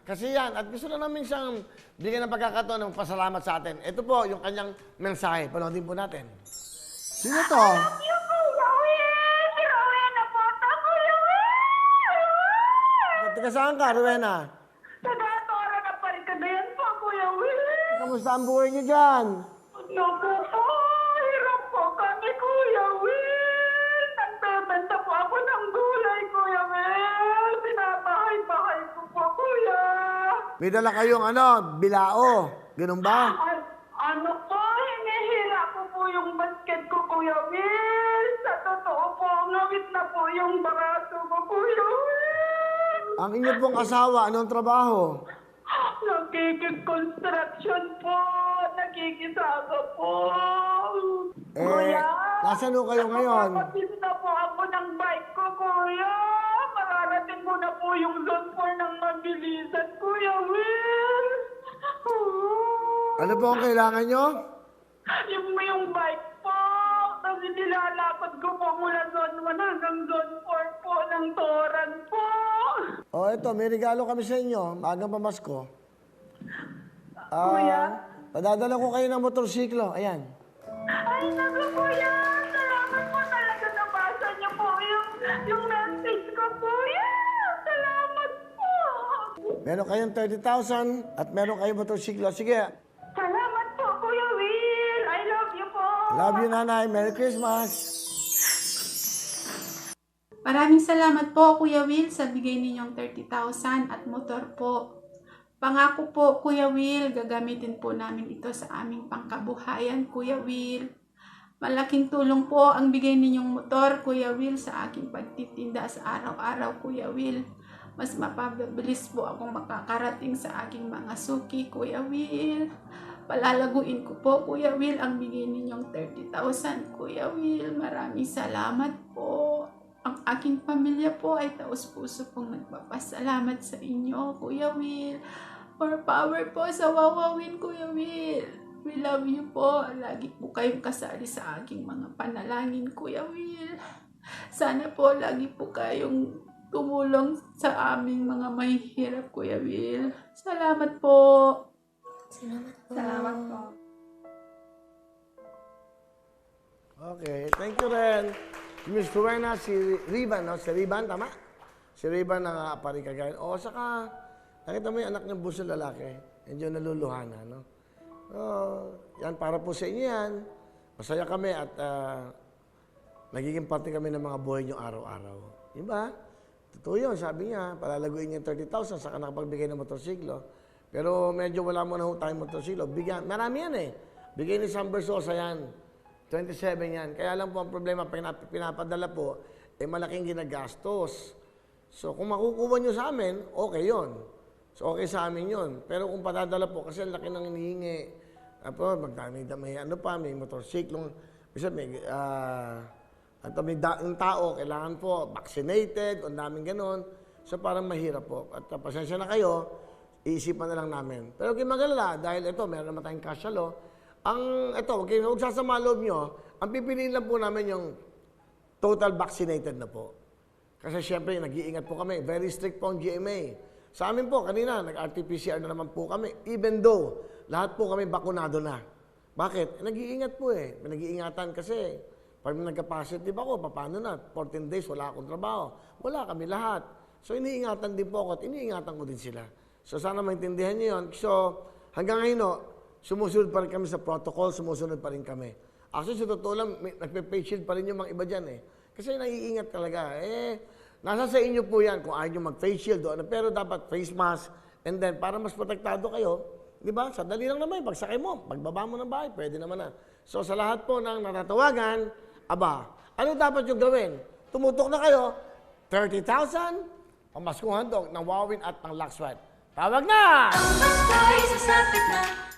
Kasi yan, at gusto na namin siyang bigyan ng pagkakataon ng pasalamat sa atin. Ito po, yung kanyang mensahe. Panoodin po natin. Sino to? Yung Kuya Will! Si Rowena po ito, Kuya Will! Taga saan ka, Rowena? Taga-tora na Parikadayan po, Kuya Will! Kamusta ang buhay niyo dyan? Naku po, hirap po kami, Kuya Will! Nagbebenta po ako ng gulay, Kuya Will! Binabahay-bahay ko po, Kuya! May dala kayong bilao. Ganun ba? Ano po, hinihila ko po yung basket ko, Kuya Will! Sa totoo po, ngawit na po yung barato ko, Kuya Will! Ang inyo pong asawa, anong trabaho? Nakikig-construction po, nakikisaga po. Nasaan ho kayo ngayon? Nakapapit na po ako ng bike ko, Kuya. Mararating ko na po yung zone 4 ng mabilisan, Kuya Will. Ano po ang kailangan nyo? Yung bike po. Kasi nilalakad ko po mula zone 1 hanggang zone 4 po ng Toran po. O, eto, may regalo kami sa inyo. Maagang pamasko. Kuya? Padadala ko kayo ng motorsiklo. Ayan. Ay, naku, Kuya. Salamat po talaga. Nabasa niyo po yung message ko, Kuya. Salamat po. Meron kayong 30,000 at meron kayong motorsiklo. Sige. Salamat po, Kuya Will. I love you po. Love you, nanay. Merry Christmas. Maraming salamat po, Kuya Will, sa bigay ninyong 30,000 at motor po. Pangako po, Kuya Will, gagamitin po namin ito sa aming pangkabuhayan, Kuya Will. Malaking tulong po ang bigay ninyong motor, Kuya Will, sa aking pagtitinda sa araw-araw, Kuya Will. Mas mapabilis po akong makakarating sa aking mga suki, Kuya Will. Palalaguin ko po, Kuya Will, ang bigay ninyong 30,000, Kuya Will. Maraming salamat po. Ang aking pamilya po ay taos-puso pong nagpapasalamat sa inyo, Kuya Will. More power po sa Wawawin, Kuya Will. We love you po. Lagi po kayong kasali sa aking mga panalangin, Kuya Will. Sana po lagi po kayong tumulong sa aming mga mahihirap, Kuya Will. Salamat po. Salamat po. Okay, thank you rin. Miss Rowena, si Riban, no? Si Riban, tama? Si Riban na Parikagayan. O, saka, nakita mo yung anak ng buso lalaki. Medyo naluluhana, no? Yan, para po sa inyo yan. Masaya kami at nagiging parte kami ng mga buhay nyo araw-araw. Yun ba? Totoo yun, sabi niya, palalaguin niya 30,000, saka nakapagbigay ng motorsiklo. Pero medyo wala mo na tayong motorsiklo. Bigyan, marami yan eh. Bigay ni Sam Bersosa yan. 27 yan. Kaya lang po ang problema, pinapadala po, malaking ginagastos. So, kung makukuha nyo sa amin, okay yon. So, okay sa amin yon. Pero kung patadala po, kasi ang laki ng hinihingi, may motorsiklong, may tao, kailangan po, vaccinated, ang daming ganon. So, parang mahirap po. At pasensya na kayo, iisipan na lang namin. Pero kung magalala, dahil ito, meron naman tayong cash law, huwag sasama loob nyo, ang pipiliin lang po namin yung total vaccinated na po. Kasi syempre, nag-iingat po kami. Very strict po ang GMA. Sa amin po, kanina, nag-RT-PCR na naman po kami. Even though, lahat po kami bakunado na. Bakit? Nag-iingat po eh. Nag-iingatan kasi, pag nagka-positive ako, paano na? 14 days, wala akong trabaho. Wala kami lahat. So, iniingatan din po ako at iniingatan ko din sila. So, sana maintindihan niyo yun. So, hanggang ngayon, sumusunod pa rin kami sa protocol, sumusunod pa rin kami. Actually, sa totoo lang, nagpe-face shield pa rin yung mga iba dyan eh. Kasi naiingat talaga. Nasa sa inyo po yan kung ayaw nyo mag-face shield. Pero dapat face mask. And then, para mas protektado kayo, di ba? Sadali lang naman, pagsakay mo, pagbaba mo ng bahay, pwede naman na. So, sa lahat po ng natatawagan, ano dapat yung gawin? Tumutok na kayo, 30,000, pamaskong handog ng Wawin at ng Lakswat. Tawag na! Ang basta ay sasapit na.